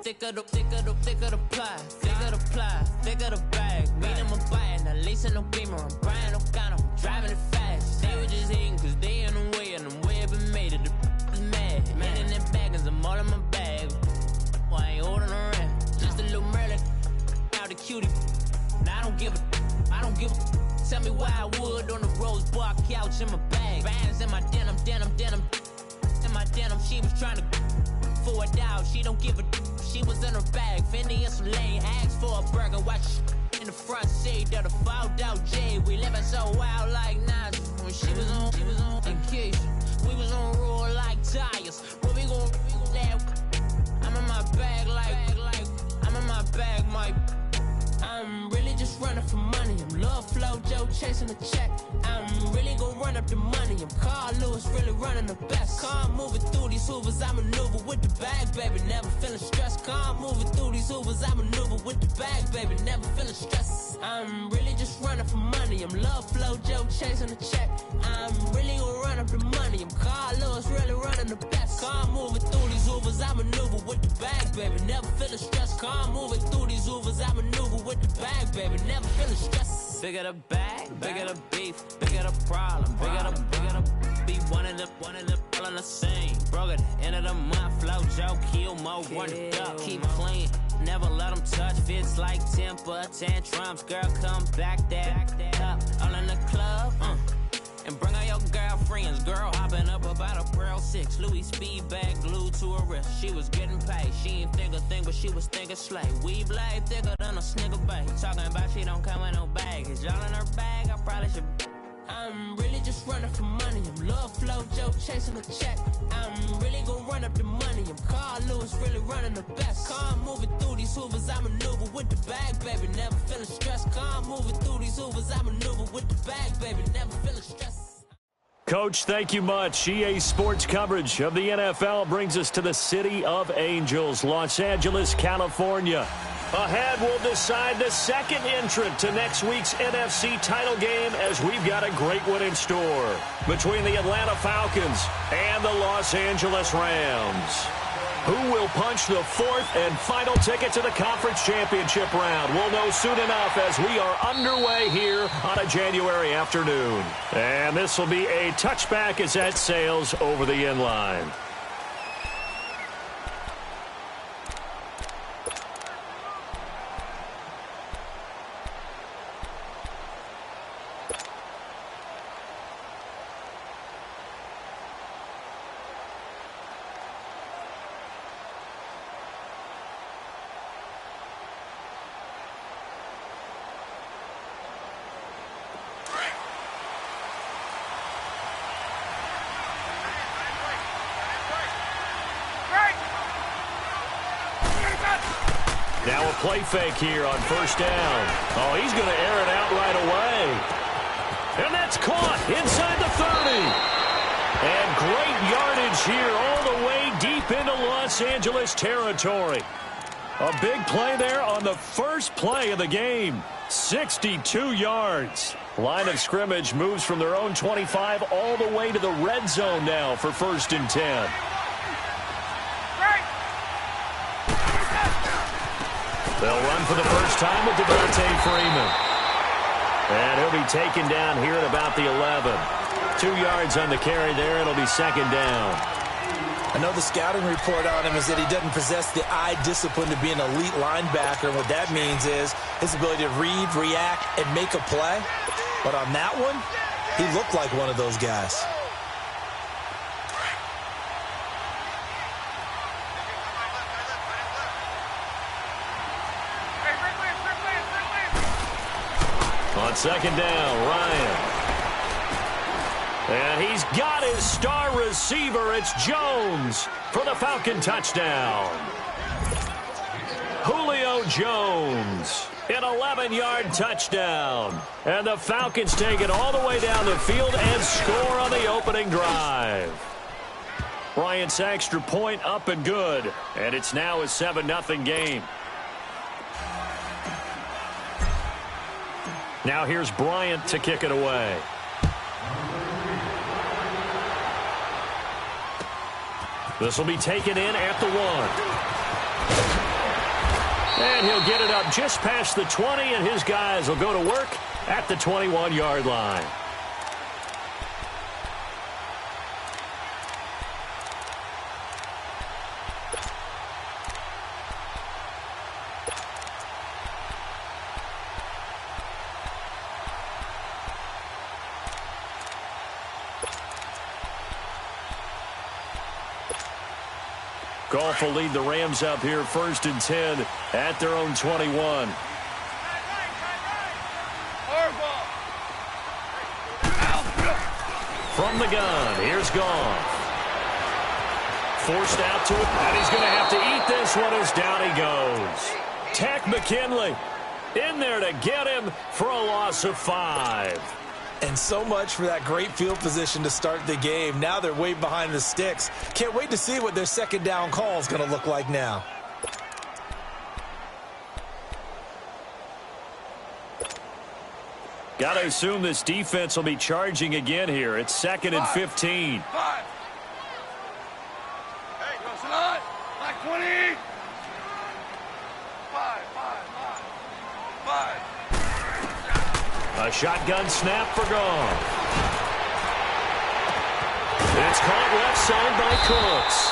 thicker the pie, thicker the ply, thicker the bag. Meet them a bite, now leasing no beamer. I'm buying no counter, I'm driving it fast. They were just hating cause they in the way, and the way I've been made it. The is mad. Man in that bag, cause I'm all in my bag. Well, I ain't holding around. Just a little Merlin, out the cutie. Now I don't give a. Tell me why I would on the rose bar couch in my bag. Bands in my denim. In my denim, she was trying to for it out. She don't give a. She was in her bag. Fendi and some lane. Asked for a burger. Watch in the front seat of the fouled out J. We living so wild like Nas. When she was on vacation. We was on roll like tires. When we gon' that? I'm in my bag like I'm in my bag, Mike. I'm really just running for money. I'm Love Flow Joe chasing the check. I'm really gon' run up the money. I'm Carl Lewis, really running the best. Calm moving through these hoovers, I maneuver with the bag, baby. Never feeling stressed. Calm moving through these hoovers, I maneuver with the bag, baby. Never feeling stressed. I'm really just running for money. I'm Love Flow Joe chasing the check. I'm really gon' run up the money. I'm Carl Lewis, really running the best. Calm moving through these hoovers, I maneuver with the bag, baby. Never feeling stressed. Calm moving through these hoovers, I maneuver with the bag, baby. Never feeling stressed. Bigger the bag, bigger the beef, bigger the problem, bigger the be one of the all in the same. Broke at the end of the month, flow Joe, kill mo, run it up, keep clean. Never let them touch, fits like temper tantrums. Girl, come back that up, all in the club, and bring all your girlfriends. Girl hopping up about a Pearl 6 Louis speed bag glued to her wrist. She was getting paid. She ain't think a thing, but she was thinking slay. We blade thicker than a snicker bag. Talking about she don't come with no baggage. Y'all in her bag, I probably should. I'm really just running for money. I'm Love Flow Joe chasing the check. I'm really gon' run up the money. I'm Carl Lewis, really running the best. Calm moving through these hoovers, I maneuver with the bag, baby. Never feeling stressed. Calm moving through these hoovers, I maneuver with the bag, baby. Never feeling stressed. Coach, thank you much. EA Sports coverage of the NFL brings us to the City of Angels, Los Angeles, California. Ahead, we'll decide the second entrant to next week's NFC title game as we've got a great one in store between the Atlanta Falcons and the Los Angeles Rams. Who will punch the fourth and final ticket to the conference championship round? We'll know soon enough as we are underway here on a January afternoon. And this will be a touchback as that sails over the end line. Now a play fake here on first down. Oh, he's going to air it out right away. And that's caught inside the 30. And great yardage here all the way deep into Los Angeles territory. A big play there on the first play of the game. 62 yards. Line of scrimmage moves from their own 25 all the way to the red zone now for 1st and 10. They'll run for the first time with Devontae Freeman. And he'll be taken down here at about the 11. 2 yards on the carry there. It'll be 2nd down. I know the scouting report on him is that he doesn't possess the eye discipline to be an elite linebacker. And what that means is his ability to read, react, and make a play. But on that one, he looked like one of those guys. On 2nd down, Ryan. And he's got his star receiver. It's Jones for the Falcon touchdown. Julio Jones, an 11-yard touchdown. And the Falcons take it all the way down the field and score on the opening drive. Bryant's extra point up and good. And it's now a 7-0 game. Now here's Bryant to kick it away. This will be taken in at the 1. And he'll get it up just past the 20, and his guys will go to work at the 21-yard line. Goff will lead the Rams up here 1st and 10 at their own 21. From the gun, here's Goff. Forced out to it, and he's going to have to eat this one as down he goes. Tech McKinley in there to get him for a loss of 5. And so much for that great field position to start the game. Now they're way behind the sticks. Can't wait to see what their second down call is going to look like now. Got to assume this defense will be charging again here. It's 2nd and 15. 5. Hey, go slide. Like 20. 5. A shotgun snap for Goff. It's caught left side by Cooks.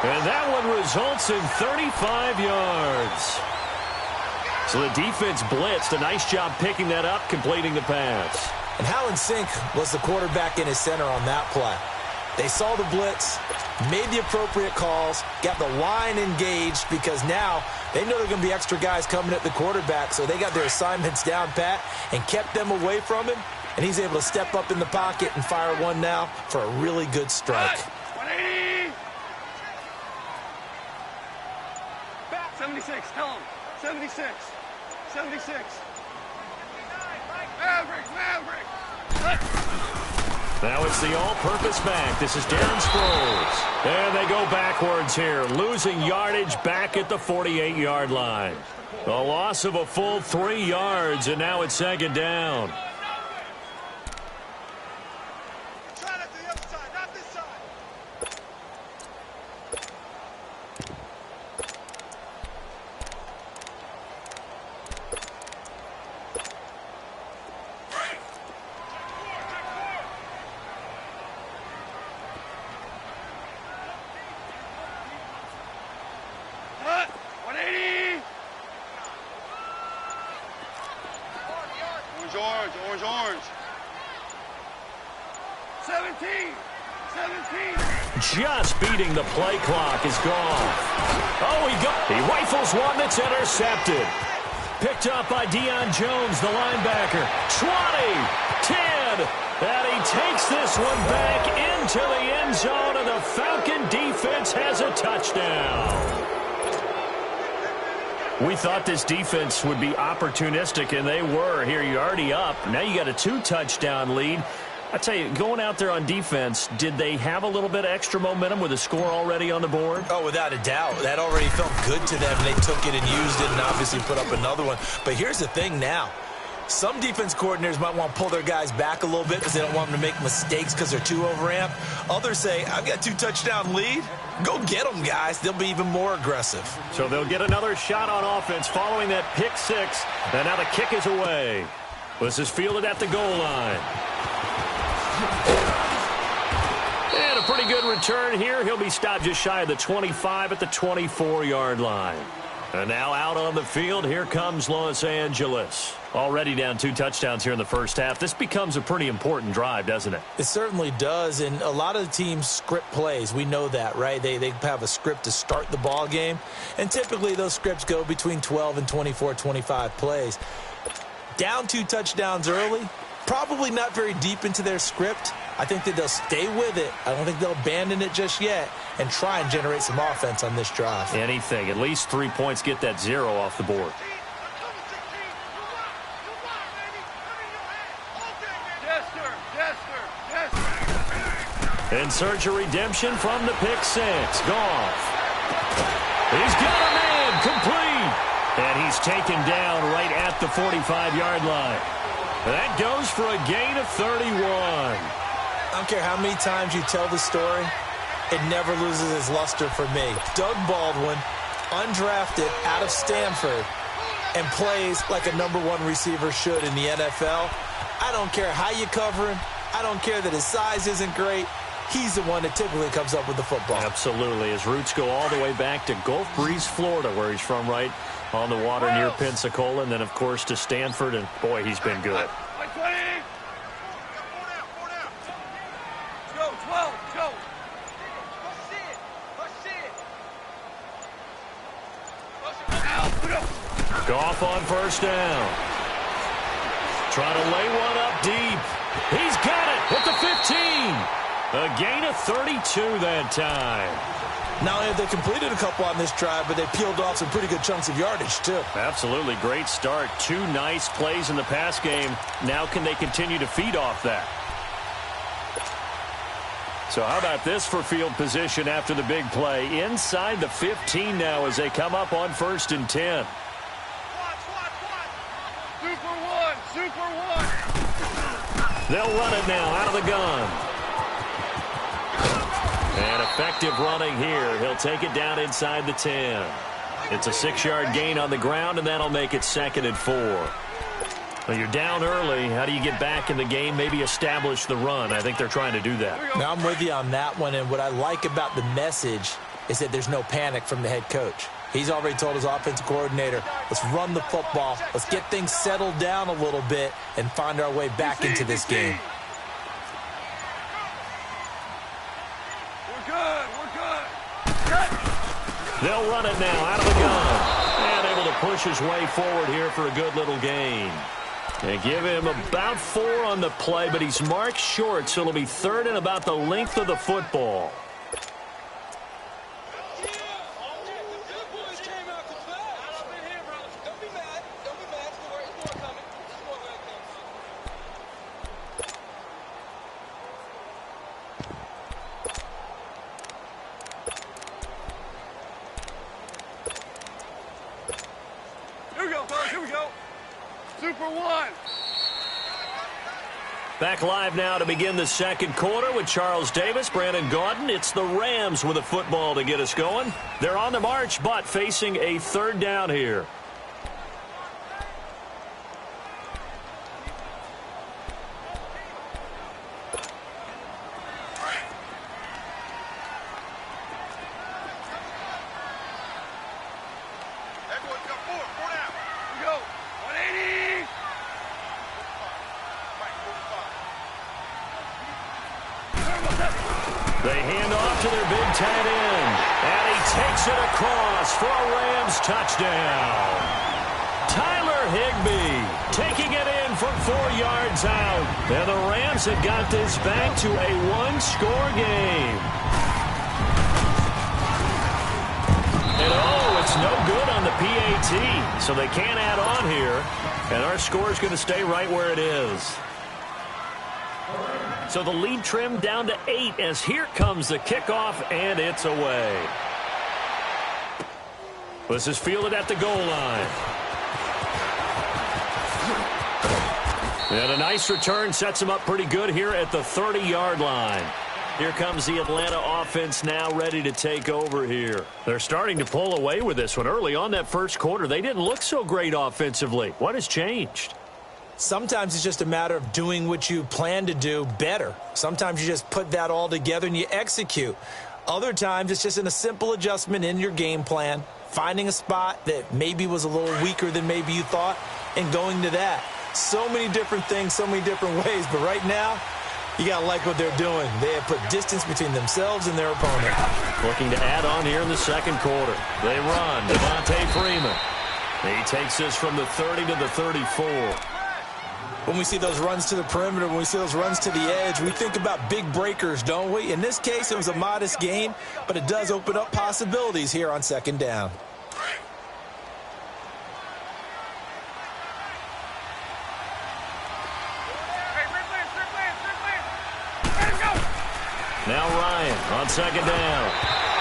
And that one results in 35 yards. So the defense blitzed. A nice job picking that up, completing the pass. And how in sync was the quarterback in his center on that play? They saw the blitz, made the appropriate calls, got the line engaged because now they know there are going to be extra guys coming at the quarterback, so they got their assignments down pat and kept them away from him, and he's able to step up in the pocket and fire one now for a really good strike. 180. 76, tell him. 76. 76. Maverick. Now it's the all-purpose back. This is Darren Sproles. And they go backwards here, losing yardage back at the 48-yard line. A loss of a full 3 yards, and now it's 2nd down. Try that to the other side, not this side. Cut. 180. Orange. 17. Just beating the play clock is gone. He rifles one that's intercepted. Picked up by Deion Jones, the linebacker. 20, 10, and he takes this one back into the end zone, and the Falcon defense has a touchdown. We thought this defense would be opportunistic, and they were. Here, you're already up. Now you got a 2-touchdown lead. I tell you, going out there on defense, did they have a little bit of extra momentum with a score already on the board? Oh, without a doubt. That already felt good to them. They took it and used it and obviously put up another one. But here's the thing now. Some defense coordinators might want to pull their guys back a little bit because they don't want them to make mistakes because they're too overamped. Others say, I've got a 2-touchdown lead. Go get them, guys. They'll be even more aggressive. So they'll get another shot on offense following that pick 6. And now the kick is away. This is fielded at the goal line. And a pretty good return here. He'll be stopped just shy of the 25 at the 24-yard line. And now out on the field, here comes Los Angeles. Already down 2 touchdowns here in the first half. This becomes a pretty important drive, doesn't it? It certainly does, and a lot of the teams script plays. We know that, right? They have a script to start the ball game, and typically those scripts go between 12 and 24, 25 plays. Down 2 touchdowns early, probably not very deep into their script. I think that they'll stay with it. I don't think they'll abandon it just yet and try and generate some offense on this drive. Anything. At least 3 points, get that 0 off the board. In search of redemption from the pick 6. Goff. He's got a man complete. And he's taken down right at the 45-yard line. That goes for a gain of 31. I don't care how many times you tell the story, it never loses its luster for me. Doug Baldwin undrafted out of Stanford and plays like a #1 receiver should in the NFL. I don't care how you cover him. I don't care that his size isn't great. He's the one that typically comes up with the football. Absolutely. His roots go all the way back to Gulf Breeze, Florida, where he's from, right on the water near Pensacola. And then, of course, to Stanford. And, boy, he's been good. Goff on first down. Trying to lay one up deep. He's got it at the 15. A gain of 32 that time. Not only have they completed a couple on this drive, but they peeled off some pretty good chunks of yardage, too. Absolutely. Great start. 2 nice plays in the pass game. Now can they continue to feed off that? So how about this for field position after the big play? Inside the 15 now as they come up on 1st and 10. Super one. They'll run it now out of the gun. And effective running here. He'll take it down inside the 10. It's a 6-yard gain on the ground, and that'll make it 2nd and 4. Well, you're down early. How do you get back in the game? Maybe establish the run. I think they're trying to do that. Now, I'm with you on that one, and what I like about the message is that there's no panic from the head coach. He's already told his offensive coordinator, let's run the football, let's get things settled down a little bit and find our way back into this game. We're good. They'll run it now out of the gun. And able to push his way forward here for a good little gain. They give him about 4 on the play, but he's marked short, so it'll be 3rd and about the length of the football. Here we go. Super one. Back live now to begin the 2nd quarter with Charles Davis, Brandon Gaudin. It's the Rams with a football to get us going. They're on the march, but facing a 3rd down here. They hand off to their big tight end. And he takes it across for a Rams touchdown. Tyler Higbee taking it in from 4 yards out. And the Rams have got this back to a 1-score game. And oh, it's no good on the PAT. So they can't add on here. And our score is going to stay right where it is. So the lead trimmed down to 8 as here comes the kickoff, and it's away. This is fielded at the goal line. And a nice return sets him up pretty good here at the 30-yard line. Here comes the Atlanta offense now ready to take over here. They're starting to pull away with this one. Early on that 1st quarter, they didn't look so great offensively. What has changed? Sometimes it's just a matter of doing what you plan to do better. Sometimes you just put that all together and you execute. Other times it's just in a simple adjustment in your game plan, finding a spot that maybe was a little weaker than maybe you thought, and going to that. So many different things, so many different ways, but right now, you got to like what they're doing. They have put distance between themselves and their opponent. Looking to add on here in the 2nd quarter. They run. Devontae Freeman. He takes this from the 30 to the 34. When we see those runs to the perimeter, when we see those runs to the edge, we think about big breakers, don't we? In this case, it was a modest gain, but it does open up possibilities here on 2nd down. Now Ryan on 2nd down.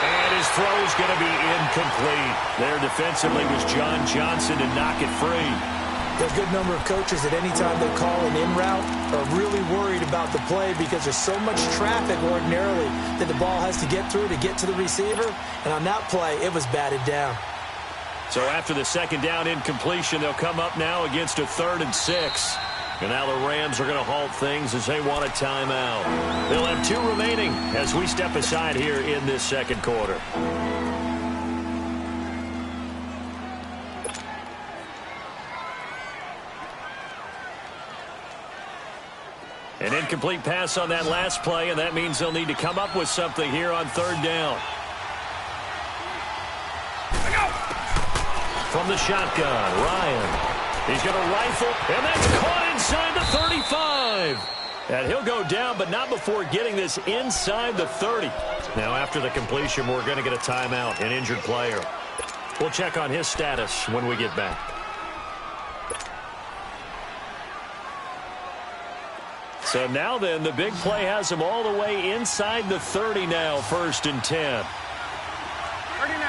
And his throw is going to be incomplete. There defensively was John Johnson to knock it free. There's a good number of coaches that any time they call an in route are really worried about the play because there's so much traffic ordinarily that the ball has to get through to get to the receiver. And on that play, it was batted down. So after the second down incompletion, they'll come up now against a 3rd and 6. And now the Rams are going to halt things as they want a timeout. They'll have 2 remaining as we step aside here in this second quarter. An incomplete pass on that last play, and that means they'll need to come up with something here on 3rd down. From the shotgun, Ryan. He's going to rifle, and that's caught inside the 35. And he'll go down, but not before getting this inside the 30. Now, after the completion, we're going to get a timeout, an injured player. We'll check on his status when we get back. So now then, the big play has him all the way inside the 30 now, 1st and 10. 39.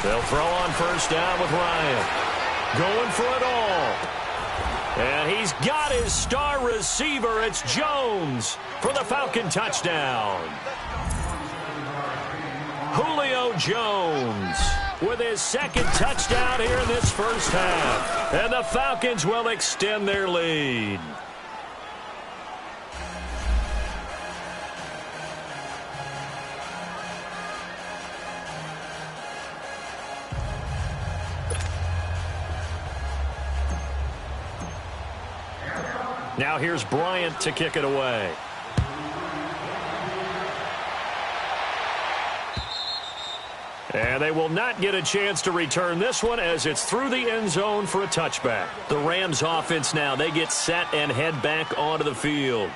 They'll throw on 1st down with Ryan. Going for it all. And he's got his star receiver. It's Jones for the Falcon touchdown. Julio Jones with his 2nd touchdown here in this first half. And the Falcons will extend their lead. Now here's Bryant to kick it away. And they will not get a chance to return this one as it's through the end zone for a touchback. The Rams offense now, they get set and head back onto the field.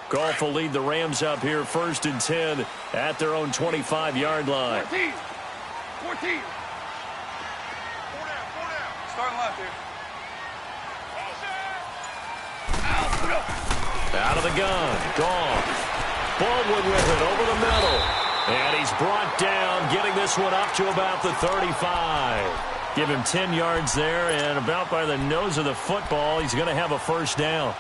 Goff will lead the Rams up here 1st and 10 at their own 25-yard line. 14. 14. Starting left here. Out of the gun. Goff. Baldwin with it over the middle. And he's brought down, getting this one up to about the 35. Give him 10 yards there, and about by the nose of the football, he's going to have a 1st down.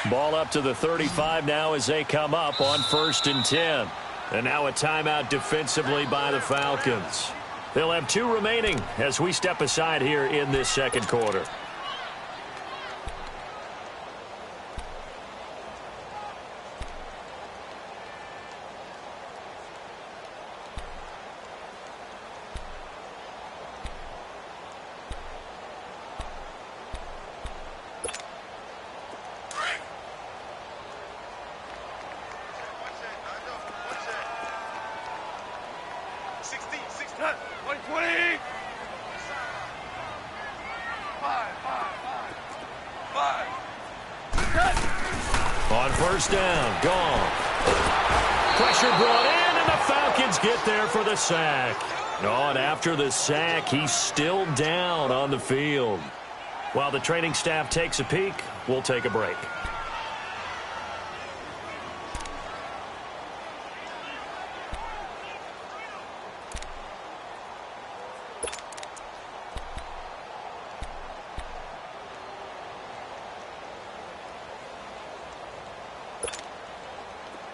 Ball up to the 35 now as they come up on 1st and 10. And now a timeout defensively by the Falcons. They'll have 2 remaining as we step aside here in this second quarter. On 1st down, gone. Pressure brought in, and the Falcons get there for the sack. Oh, and after the sack, he's still down on the field. While the training staff takes a peek, we'll take a break.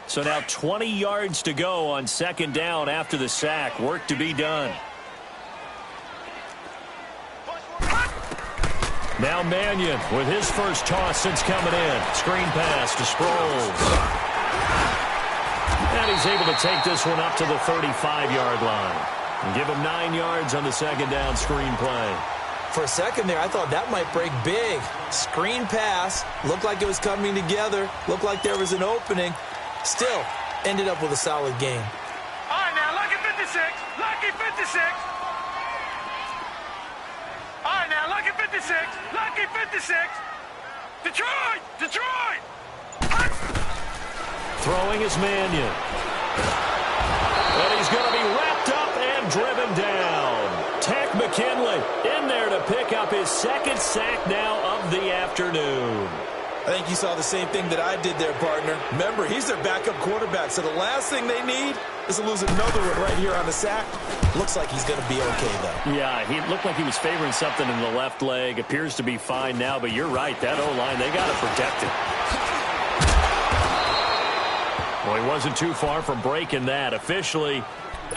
So now 20 yards to go on 2nd down after the sack. Work to be done. Now Mannion with his first toss since coming in. Screen pass to Sproles. And he's able to take this one up to the 35-yard line. And give him 9 yards on the 2nd down screen play. For a second there, I thought that might break big. Screen pass. Looked like it was coming together. Looked like there was an opening. Still, ended up with a solid game. All right, now, lucky 56. Lucky 56. All right, now, lucky 56. Lucky 56. Detroit! Detroit! Throwing is Mannion. And he's going to be wrapped up and driven down. Tech McKinley in there to pick up his second sack now of the afternoon. I think you saw the same thing that I did there, partner. Remember, he's their backup quarterback, so the last thing they need is to lose another one right here on the sack. Looks like he's going to be okay, though. Yeah, he looked like he was favoring something in the left leg. Appears to be fine now, but you're right. That O-line, they got to protect it. Well, he wasn't too far from breaking that. Officially,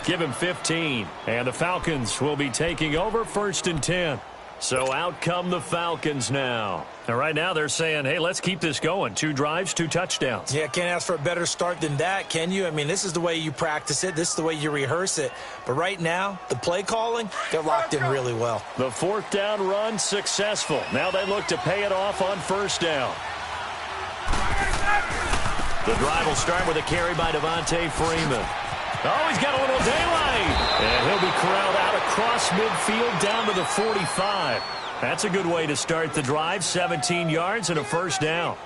give him 15. And the Falcons will be taking over 1st and 10. So out come the Falcons now. And right now they're saying, hey, let's keep this going. 2 drives, 2 touchdowns. Yeah, can't ask for a better start than that, can you? I mean, this is the way you practice it. This is the way you rehearse it. But right now, the play calling, they're locked in really well. The 4th down run successful. Now they look to pay it off on 1st down. The drive will start with a carry by Devontae Freeman. Oh, he's got a little daylight. And he'll be corralled out across midfield down to the 45. That's a good way to start the drive. 17 yards and a 1st down.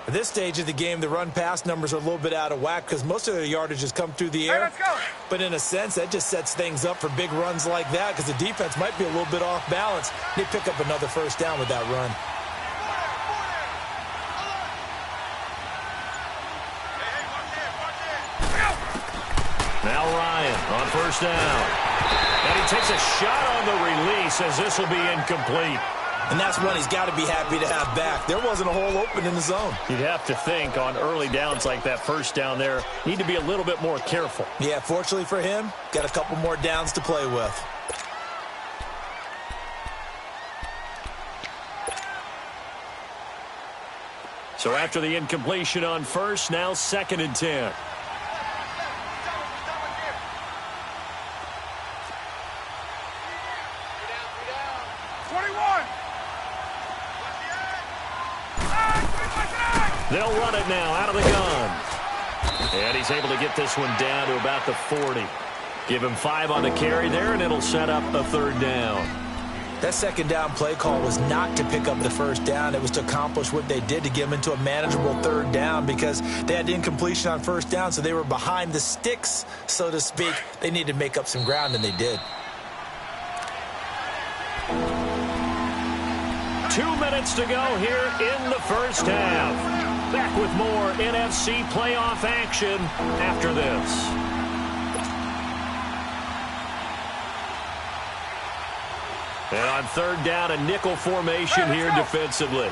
At this stage of the game, the run-pass numbers are a little bit out of whack because most of their yardage has come through the air. Hey, let's go. But in a sense, that just sets things up for big runs like that because the defense might be a little bit off balance. They pick up another 1st down with that run. Now Ryan on 1st down. And he takes a shot on the release as this will be incomplete. And that's one he's got to be happy to have back. There wasn't a hole open in the zone. You'd have to think on early downs like that 1st down there, need to be a little bit more careful. Yeah, fortunately for him, got a couple more downs to play with. So after the incompletion on 1st, now 2nd and 10. They'll run it now out of the gun. And he's able to get this one down to about the 40. Give him 5 on the carry there, and it'll set up a 3rd down. That 2nd down play call was not to pick up the 1st down. It was to accomplish what they did to get them into a manageable 3rd down because they had incompletion on 1st down, so they were behind the sticks, so to speak. They needed to make up some ground, and they did. 2 minutes to go here in the 1st half. Back with more NFC playoff action after this. And on 3rd down, a nickel formation here defensively.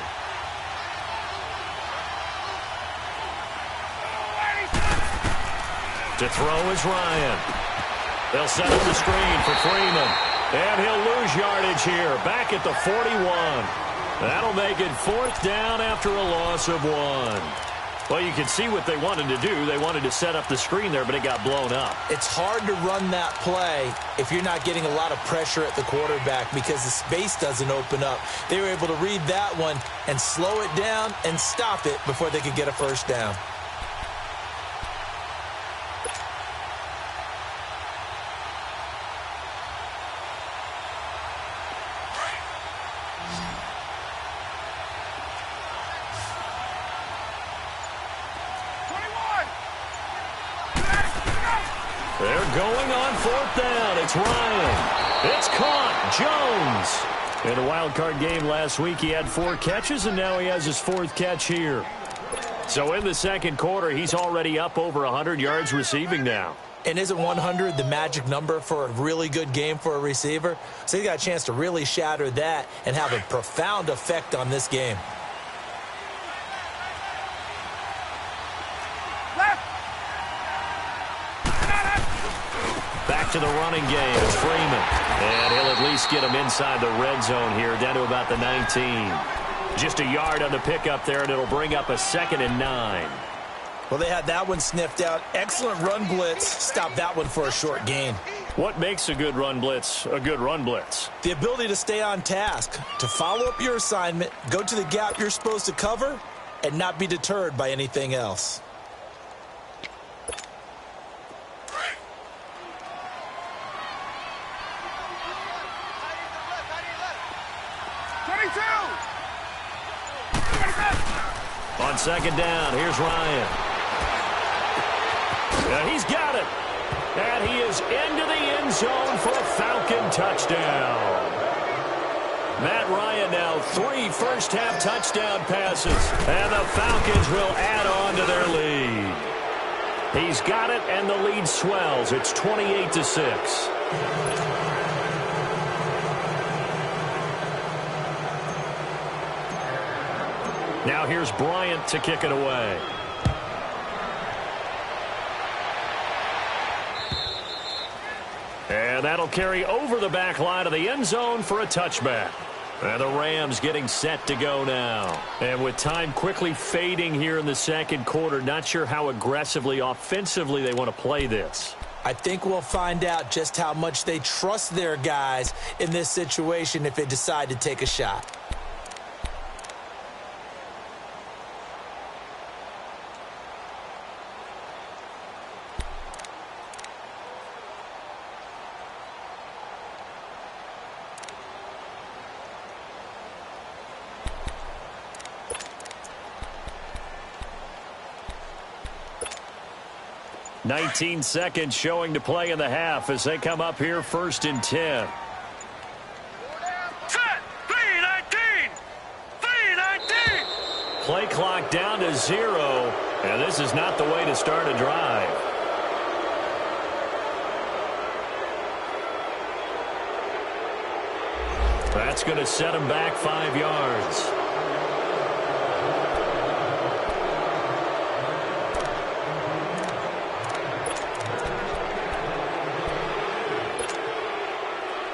To throw is Ryan. They'll set up the screen for Freeman. And he'll lose yardage here, back at the 41. That'll make it 4th down after a loss of 1. Well, you can see what they wanted to do. They wanted to set up the screen there, but it got blown up. It's hard to run that play if you're not getting a lot of pressure at the quarterback because the space doesn't open up. They were able to read that one and slow it down and stop it before they could get a 1st down. They're going on 4th down. It's Ryan. It's caught. Jones. In a wild card game last week, he had 4 catches, and now he has his 4th catch here. So in the 2nd quarter, he's already up over 100 yards receiving now. And isn't 100 the magic number for a really good game for a receiver? So he got a chance to really shatter that and have a profound effect on this game. Back to the running game. It's Freeman. And he'll at least get him inside the red zone here, down to about the 19. Just a yard on the pickup there, and it'll bring up a 2nd and 9. Well, they had that one sniffed out. Excellent run blitz. Stop that one for a short gain. What makes a good run blitz a good run blitz? The ability to stay on task, to follow up your assignment, go to the gap you're supposed to cover, and not be deterred by anything else. On 2nd down, here's Ryan. He's got it. And he is into the end zone for a Falcon touchdown. Matt Ryan now 3 first-half touchdown passes. And the Falcons will add on to their lead. He's got it, and the lead swells. It's 28-6. Now here's Bryant to kick it away. And that'll carry over the back line of the end zone for a touchback. And the Rams getting set to go now. And with time quickly fading here in the second quarter, not sure how aggressively, offensively they want to play this. I think we'll find out just how much they trust their guys in this situation if they decide to take a shot. $19 seconds showing to play in the half as they come up here 1st and 10. Set. 3-19. 3-19. Play clock down to 0, and this is not the way to start a drive. That's going to set him back 5 yards.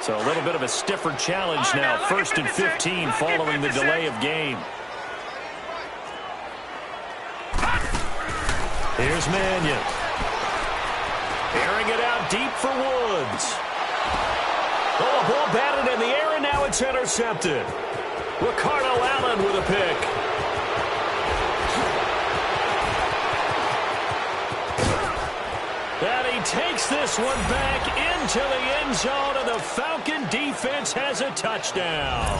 So a little bit of a stiffer challenge now. 1st and 15 following the delay of game. Here's Mannion. Airing it out deep for Woods. Oh, a ball batted in the air, and now it's intercepted. Ricardo Allen with a pick. And he takes this one back into the end zone, and the Falcon defense has a touchdown.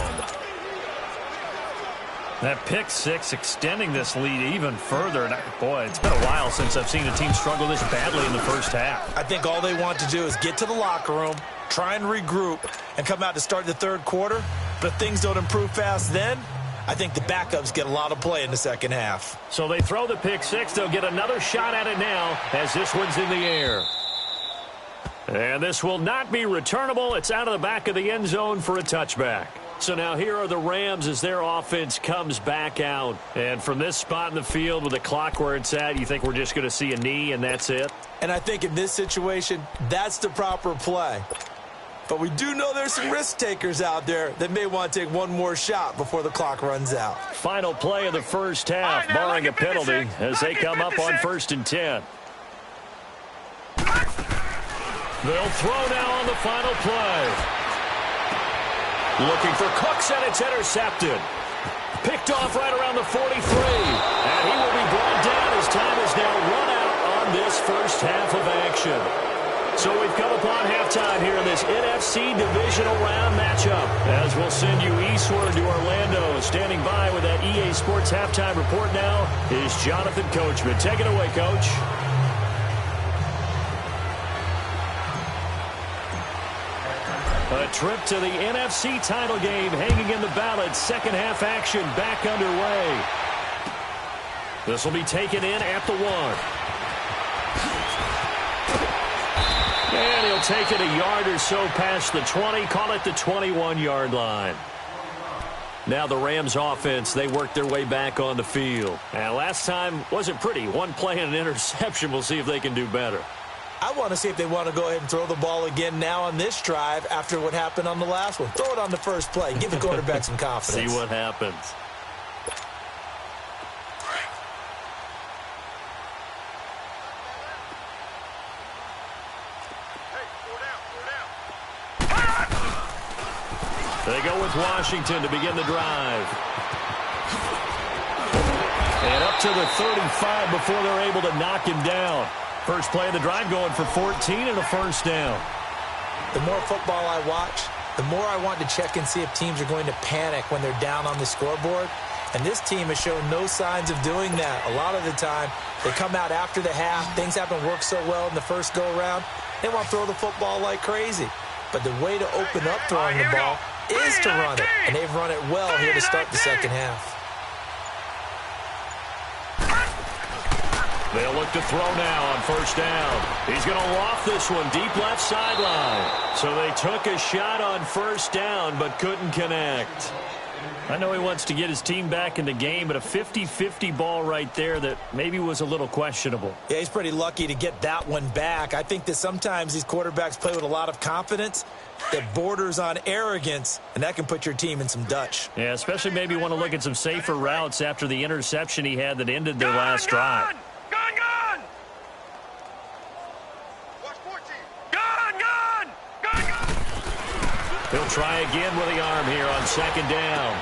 That pick six extending this lead even further. And boy, it's been a while since I've seen a team struggle this badly in the first half. I think all they want to do is get to the locker room, try and regroup, and come out to start the third quarter. But if things don't improve fast then, I think the backups get a lot of play in the second half. So they throw the pick six. They'll get another shot at it now as this one's in the air. And this will not be returnable. It's out of the back of the end zone for a touchback. So now here are the Rams as their offense comes back out. And from this spot in the field with the clock where it's at, you think we're just going to see a knee and that's it? And I think in this situation, that's the proper play. But we do know there's some risk takers out there that may want to take one more shot before the clock runs out. Final play of the first half, Right, now, barring a penalty, as they come up on 1st and 10. They'll throw now on the final play. Looking for Cooks, and it's intercepted. Picked off right around the 43. And he will be brought down as time is now run out on this first half of action. So we've come upon halftime here in this NFC Divisional Round matchup. As we'll send you eastward to Orlando. Standing by with that EA Sports Halftime Report now is Jonathan Coachman. Take it away, Coach. A trip to the NFC title game hanging in the balance. Second half action back underway. This will be taken in at the 1. And he'll take it a yard or so past the 20. Call it the 21-yard line. Now the Rams offense, they work their way back on the field. And last time wasn't pretty. One play and an interception. We'll see if they can do better. I want to see if they want to go ahead and throw the ball again now on this drive after what happened on the last one. Throw it on the first play. Give the quarterback some confidence. See what happens. They go with Washington to begin the drive. And up to the 35 before they're able to knock him down. First play of the drive going for 14 and a first down. The more football I watch, the more I want to check and see if teams are going to panic when they're down on the scoreboard. And this team has shown no signs of doing that. A lot of the time, they come out after the half. Things haven't worked so well in the first go-around. They want to throw the football like crazy. But the way to open up throwing the ball is to run it. And they've run it well here to start the second half. They'll look to throw now on first down. He's going to loft this one deep left sideline. So they took a shot on first down but couldn't connect. I know he wants to get his team back in the game, but a 50-50 ball right there that maybe was a little questionable. Yeah, he's pretty lucky to get that one back. I think that sometimes these quarterbacks play with a lot of confidence that borders on arrogance, and that can put your team in some Dutch. Yeah, especially maybe want to look at some safer routes after the interception he had that ended their last drive. Gone! Watch 14. Gone! He'll try again with the arm here on second down.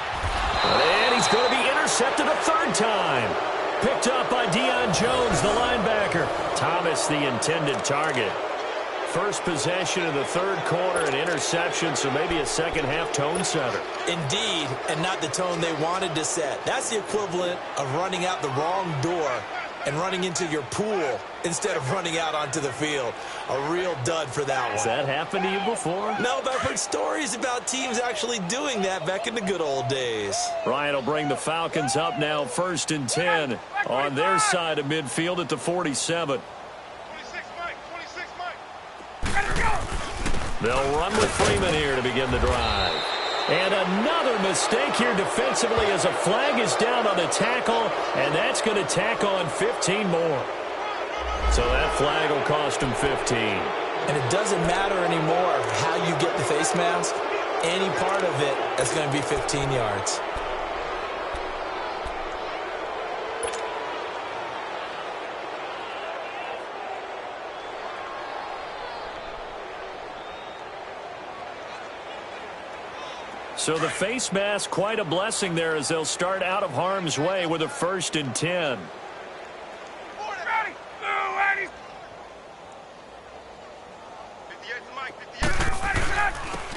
And he's going to be intercepted a third time. Picked up by Deion Jones, the linebacker. Thomas, the intended target. First possession of the third quarter, an interception, so maybe a second-half tone setter. Indeed, and not the tone they wanted to set. That's the equivalent of running out the wrong door and running into your pool instead of running out onto the field. A real dud for that one. Has that happened to you before? No, but I've heard stories about teams actually doing that back in the good old days. Ryan will bring the Falcons up now, 1st and 10 on their side of midfield at the 47. 26, Mike. They'll run with Freeman here to begin the drive. And another mistake here defensively as a flag is down on the tackle, and that's going to tack on 15 more. So that flag will cost him 15. And it doesn't matter anymore how you get the face mask. Any part of it, that's going to be 15 yards. So the face mask, quite a blessing there as they'll start out of harm's way with a 1st and 10.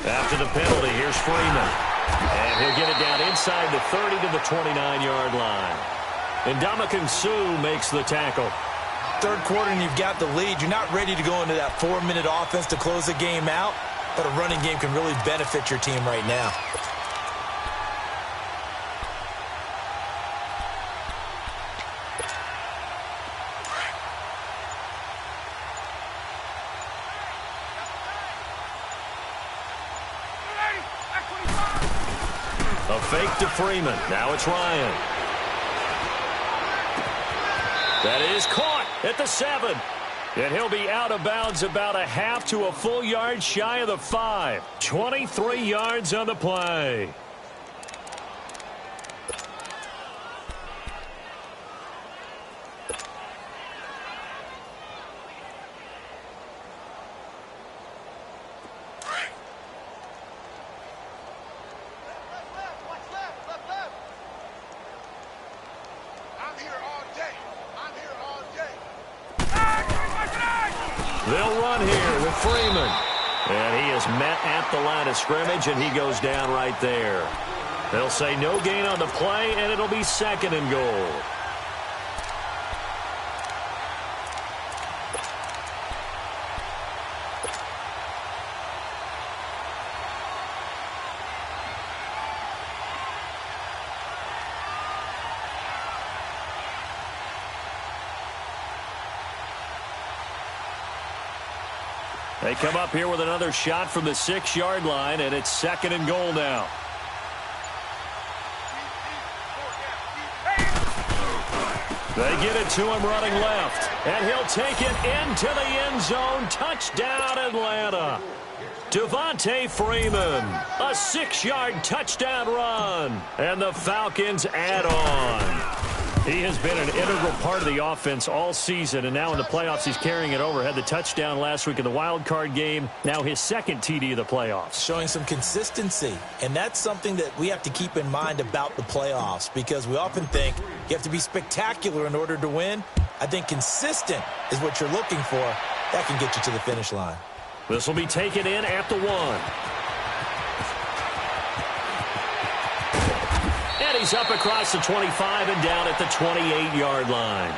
After the penalty, here's Freeman. And he'll get it down inside the 30 to the 29-yard line. And Ndamukong Suh makes the tackle. Third quarter and you've got the lead. You're not ready to go into that 4-minute offense to close the game out. But a running game can really benefit your team right now. A fake to Freeman. Now it's Ryan. That is caught at the 7. And he'll be out of bounds about a half to a full yard shy of the 5. 23 yards on the play. They'll run here with Freeman. And he is met at the line of scrimmage, and he goes down right there. They'll say no gain on the play, and it'll be 2nd and goal. They come up here with another shot from the 6-yard line, and it's 2nd and goal now. They get it to him running left, and he'll take it into the end zone. Touchdown, Atlanta. Devontae Freeman, a 6-yard touchdown run, and the Falcons add on. He has been an integral part of the offense all season, and now in the playoffs he's carrying it over. Had the touchdown last week in the wild card game. Now his 2nd TD of the playoffs. Showing some consistency, and that's something that we have to keep in mind about the playoffs, because we often think you have to be spectacular in order to win. I think consistent is what you're looking for. That can get you to the finish line. This will be taken in at the 1. And Plays up across the 25 and down at the 28-yard line.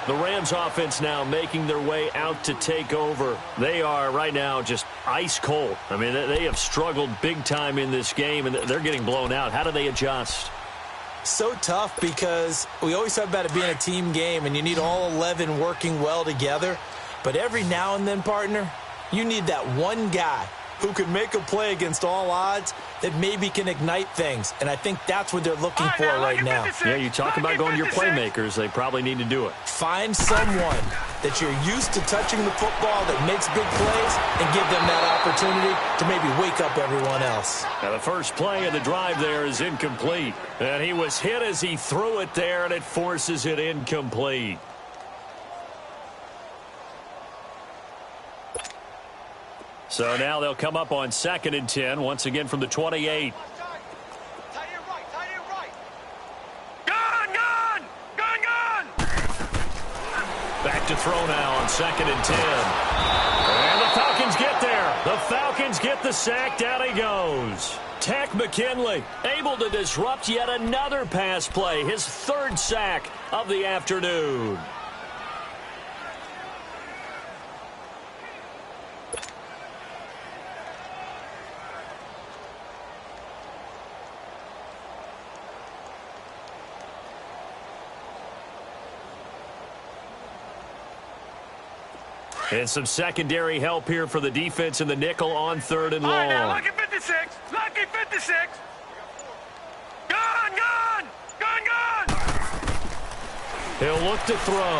The Rams offense now making their way out to take over. They are right now just ice cold. I mean, they have struggled big time in this game, and they're getting blown out. How do they adjust? So tough because we always talk about it being a team game, and you need all 11 working well together. But every now and then, partner, you need that one guy who can make a play against all odds that maybe can ignite things. And I think that's what they're looking for right now. Yeah, you talk about going to your playmakers. They probably need to do it. Find someone that you're used to touching the football that makes big plays and give them that opportunity to maybe wake up everyone else. Now the first play of the drive there is incomplete. And he was hit as he threw it there, and it forces it incomplete. So now they'll come up on 2nd and 10, once again from the 28. Back to throw now on 2nd and 10. And the Falcons get there. The Falcons get the sack. Down he goes. Takk McKinley able to disrupt yet another pass play. His 3rd sack of the afternoon. And some secondary help here for the defense in the nickel on 3rd and long. All right, now, lucky 56. Lucky 56. Gun, gun, gun, gun. He'll look to throw.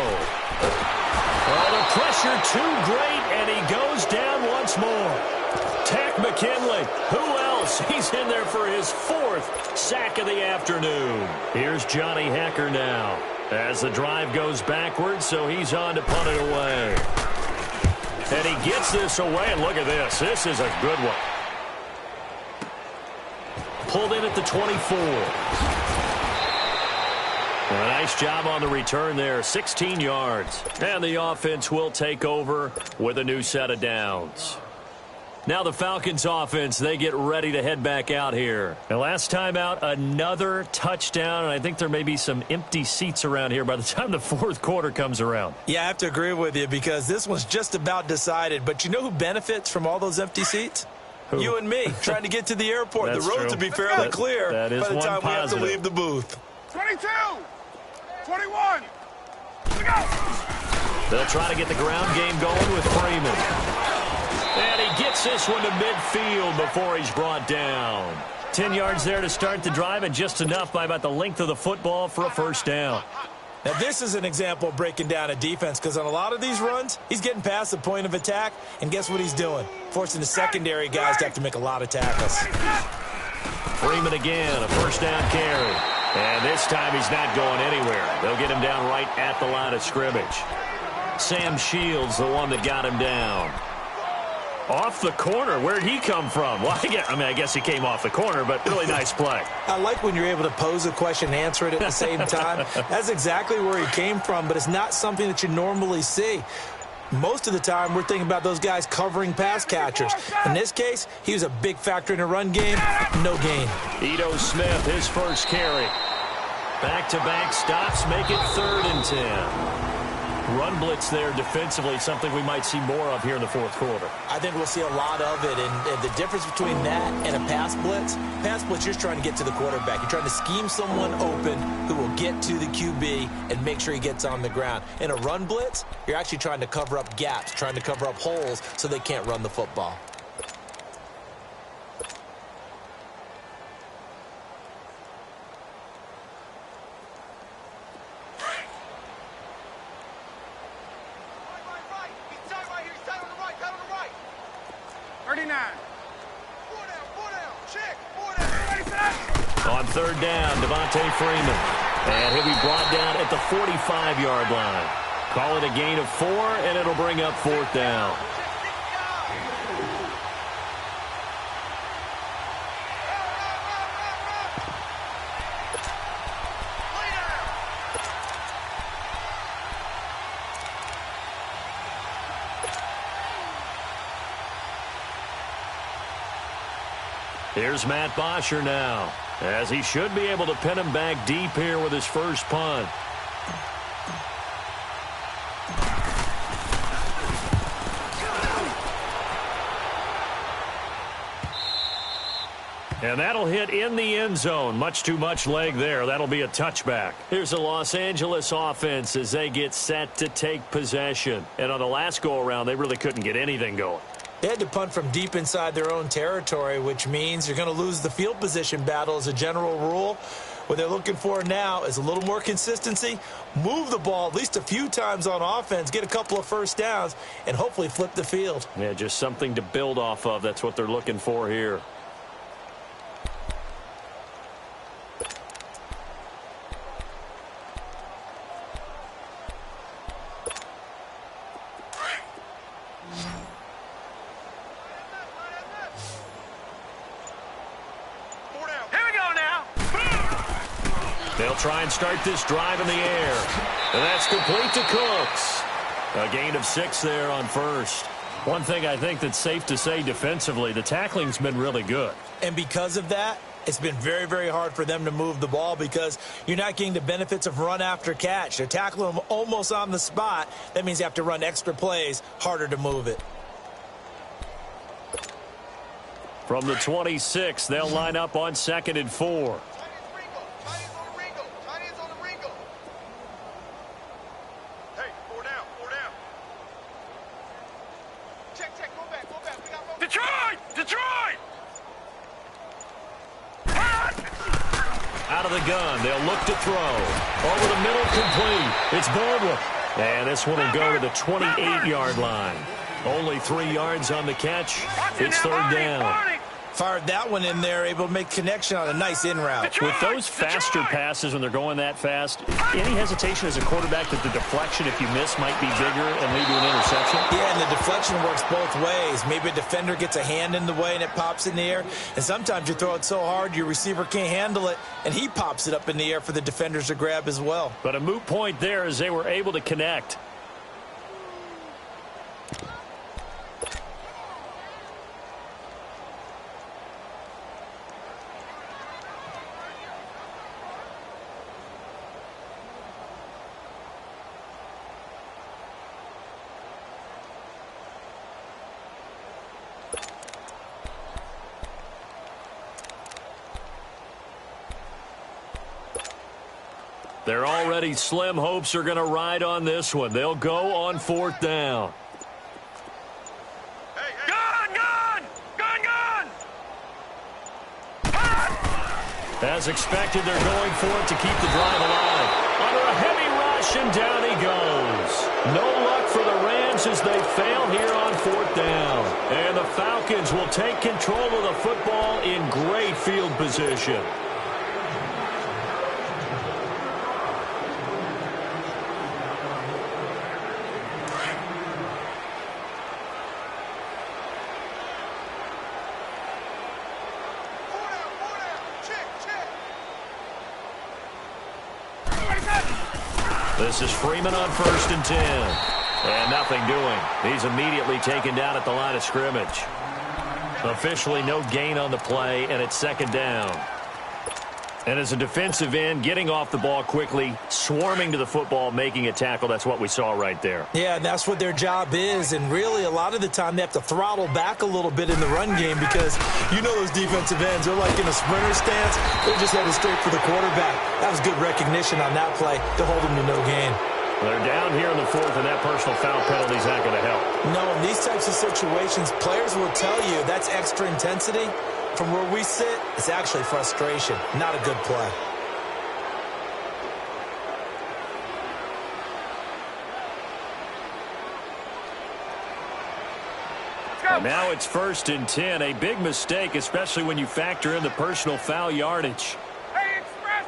Oh, the pressure too great, and he goes down once more. Takk McKinley. Who else? He's in there for his 4th sack of the afternoon. Here's Johnny Hekker now as the drive goes backwards, so he's on to punt it away. And he gets this away, and look at this. This is a good one. Pulled in at the 24. A nice job on the return there. 16 yards. And the offense will take over with a new set of downs. Now the Falcons offense, they get ready to head back out here. And last time out, another touchdown, and I think there may be some empty seats around here by the time the 4th quarter comes around. Yeah, I have to agree with you because this one's just about decided. But you know who benefits from all those empty seats? Who? You and me, trying to get to the airport. The roads will be fairly clear by the time we have to leave the booth. 22, 21, we go. They'll try to get the ground game going with Freeman. And he gets this one to midfield before he's brought down. 10 yards there to start the drive, and just enough by about the length of the football for a 1st down. Now, this is an example of breaking down a defense because on a lot of these runs, he's getting past the point of attack, and guess what he's doing? Forcing the secondary guys to have to make a lot of tackles. Freeman again, a 1st down carry. And this time he's not going anywhere. They'll get him down right at the line of scrimmage. Sam Shields, the one that got him down. Off the corner. Where'd he come from? Well, I guess he came off the corner, but really nice play. I like when you're able to pose a question and answer it at the same time. That's exactly where he came from, but it's not something that you normally see. Most of the time, we're thinking about those guys covering pass catchers. In this case, he was a big factor in the run game. No gain. Ito Smith, his 1st carry. Back-to-back stops make it 3rd and 10. Run blitz there defensively, something we might see more of here in the 4th quarter. I think we'll see a lot of it, and the difference between that and a pass blitz, you're just trying to get to the quarterback. You're trying to scheme someone open who will get to the QB and make sure he gets on the ground. In a run blitz, you're actually trying to cover up gaps, trying to cover up holes so they can't run the football. On 3rd down, Devontae Freeman. And he'll be brought down at the 45-yard line. Call it a gain of 4, and it'll bring up 4th down. Here's Matt Bosher now. as he should be able to pin him back deep here with his first punt. And that'll hit in the end zone. Much too much leg there. That'll be a touchback. Here's the Los Angeles offense as they get set to take possession. And on the last go-around, they really couldn't get anything going. They had to punt from deep inside their own territory, which means you're going to lose the field position battle as a general rule. What they're looking for now is a little more consistency, move the ball at least a few times on offense, get a couple of first downs, and hopefully flip the field. Yeah, just something to build off of. That's what they're looking for here. They'll try and start this drive in the air. And that's complete to Cooks. A gain of 6 there on first. One thing I think that's safe to say defensively, the tackling's been really good. And because of that, it's been very, very hard for them to move the ball because you're not getting the benefits of run after catch. They're tackling them almost on the spot. That means you have to run extra plays, harder to move it. From the 26, they'll line up on 2nd and 4. Detroit! Out of the gun, they'll look to throw. Over the middle, complete. It's Baldwin. And this one will go to the 28-yard line. Only 3 yards on the catch. It's 3rd down. Fired that one in there, able to make connection on a nice in route. With those faster passes when they're going that fast, any hesitation as a quarterback that the deflection, if you miss, might be bigger and lead to an interception? Yeah, and the deflection works both ways. Maybe a defender gets a hand in the way and it pops in the air. And sometimes you throw it so hard your receiver can't handle it, and he pops it up in the air for the defenders to grab as well. But a moot point there as they were able to connect. Their already slim hopes are going to ride on this one. They'll go on 4th down. Gun! As expected, they're going for it to keep the drive alive. Under a heavy rush, and down he goes. No luck for the Rams as they fail here on 4th down. And the Falcons will take control of the football in great field position. This is Freeman on 1st and 10. And nothing doing. He's immediately taken down at the line of scrimmage. Officially no gain on the play, and it's 2nd down. And as a defensive end, getting off the ball quickly, swarming to the football, making a tackle, that's what we saw right there. Yeah, and that's what their job is. And really, a lot of the time, they have to throttle back a little bit in the run game because you know those defensive ends, they're like in a sprinter stance. They're just headed straight for the quarterback. That was good recognition on that play to hold them to no gain. They're down here in the 4th, and that personal foul penalty is not going to help. No, in these types of situations, players will tell you that's extra intensity. From where we sit, it's actually frustration, not a good play. And now it's 1st and 10, a big mistake, especially when you factor in the personal foul yardage. Hey, express!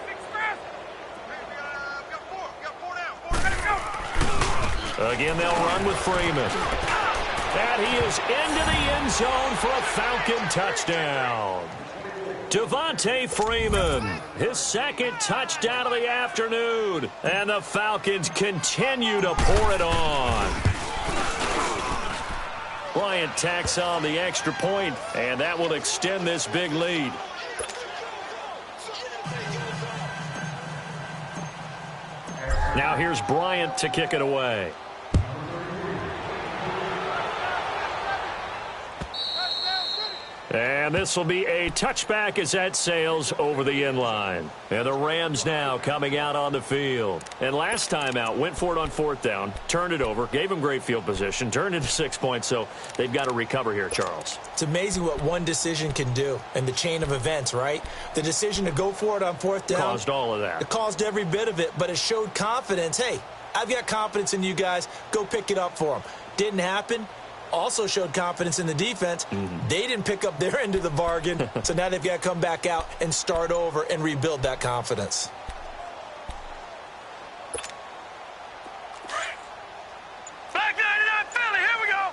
Got four down. Again, they'll run with Freeman. And he is into the end zone for a Falcon touchdown. Devontae Freeman, his 2nd touchdown of the afternoon. And the Falcons continue to pour it on. Bryant tacks on the extra point, and that will extend this big lead. Now here's Bryant to kick it away. And this will be a touchback as that sails over the end line. And the Rams now coming out on the field. And last time out, went for it on fourth down, turned it over, gave them great field position, turned into 6 points, so they've got to recover here, Charles. It's amazing what one decision can do in the chain of events, right? The decision to go for it on fourth down caused all of that. It caused every bit of it, but it showed confidence. Hey, I've got confidence in you guys. Go pick it up for them. Didn't happen. Also showed confidence in the defense. They didn't pick up their end of the bargain, so now they've got to come back out and start over and rebuild that confidence. Black 99 Philly, here we go.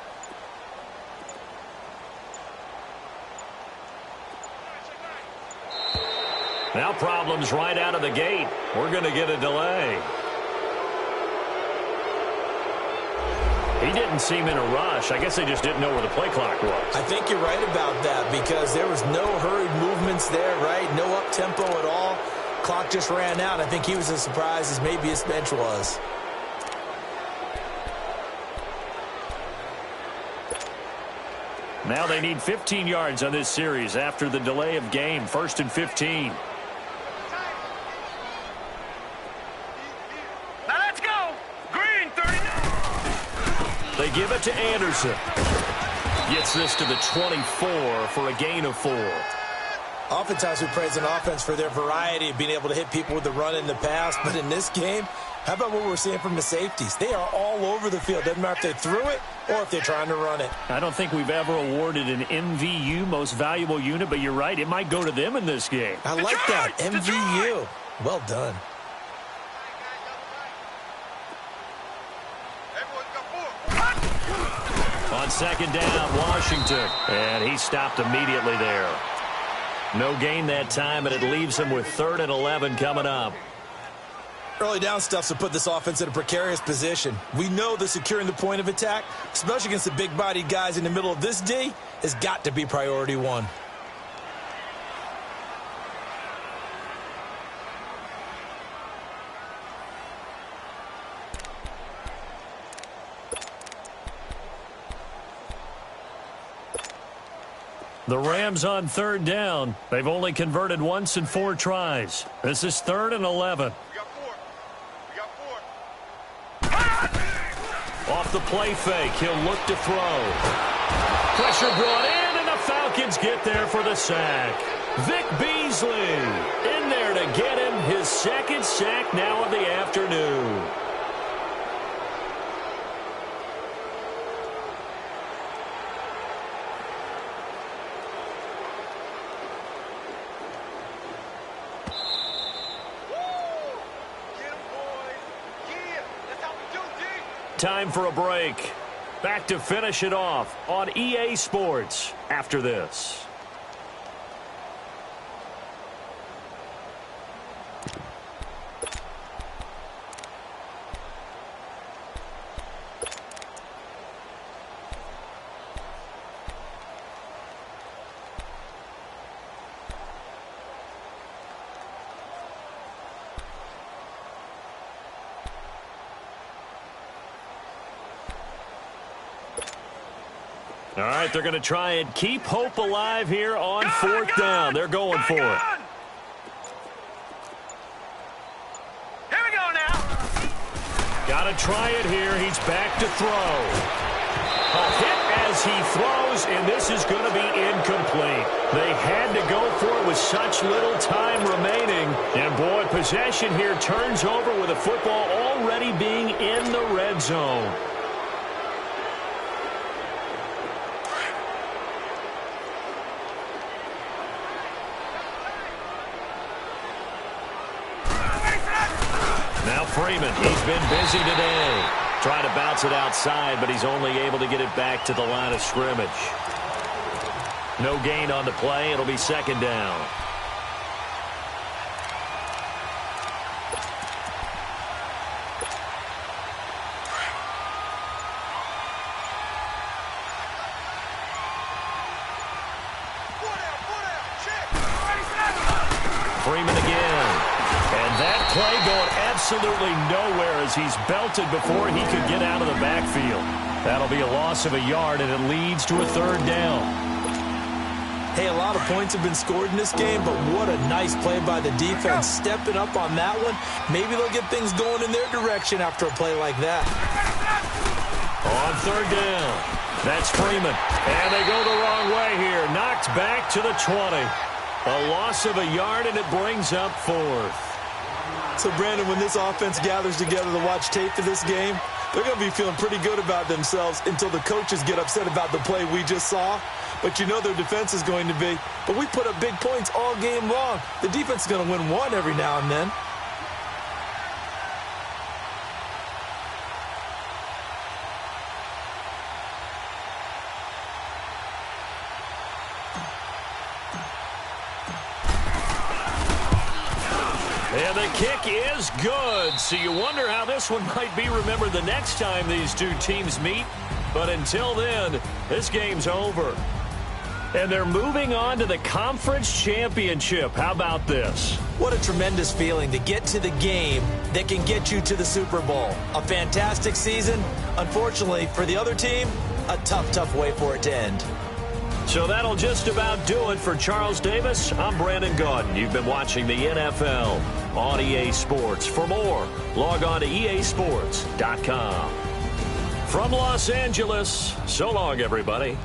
Now problems right out of the gate. We're going to get a delay. He didn't seem in a rush. I guess they just didn't know where the play clock was. I think you're right about that because there was no hurried movements there, right? No up-tempo at all. Clock just ran out. I think he was as surprised as maybe his bench was. Now they need 15 yards on this series after the delay of game. 1st and 15. Now let's go. Green 39. They give it to Anderson. Gets this to the 24 for a gain of 4. Oftentimes we praise an offense for their variety of being able to hit people with the run in the pass, but in this game, how about what we're seeing from the safeties? They are all over the field. Doesn't matter if they threw it or if they're trying to run it. I don't think we've ever awarded an MVU, most valuable unit, but you're right. It might go to them in this game. I like that. MVU. Well done. On second down, Washington. And he stopped immediately there. No gain that time, and it leaves him with 3rd and 11 coming up. Early down stuff to put this offense in a precarious position. We know that securing the point of attack, especially against the big-bodied guys in the middle of this D, has got to be priority one. The Rams on 3rd down. They've only converted once in 4 tries. This is 3rd and 11. Off the play fake, he'll look to throw. Pressure brought in, and the Falcons get there for the sack. Vic Beasley in there to get him his 2nd sack now of the afternoon. Time for a break. Back to finish it off on EA Sports after this. All right, they're going to try and keep hope alive here on 4th down. They're going for it. Here we go now. Got to try it here. He's back to throw. A hit as he throws, and this is going to be incomplete. They had to go for it with such little time remaining. And, boy, possession here turns over with the football already being in the red zone. Now Freeman, he's been busy today. Trying to bounce it outside, but he's only able to get it back to the line of scrimmage. No gain on the play. It'll be 2nd down. Freeman again. And that Play going absolutely nowhere as he's belted before he could get out of the backfield. That'll be a loss of a yard, and it leads to a third down. Hey, a lot of points have been scored in this game, but what a nice play by the defense. Stepping up on that one. Maybe they'll get things going in their direction after a play like that. On third down, that's Freeman. And they go the wrong way here. Knocked back to the 20. A loss of a yard, and it brings up fourth. So, Brandon, when this offense gathers together to watch tape of this game, they're going to be feeling pretty good about themselves until the coaches get upset about the play we just saw. But you know their defense is going to be. But we put up big points all game long. The defense is going to win one every now and then. And the kick is good. So you wonder how this one might be remembered the next time these two teams meet. But until then, this game's over. And they're moving on to the conference championship. How about this? What a tremendous feeling to get to the game that can get you to the Super Bowl. A fantastic season. Unfortunately, for the other team, a tough, tough way for it to end. So that'll just about do it for Charles Davis. I'm Brandon Gaudin. You've been watching the NFL on EA Sports. For more, log on to easports.com. From Los Angeles, so long, everybody.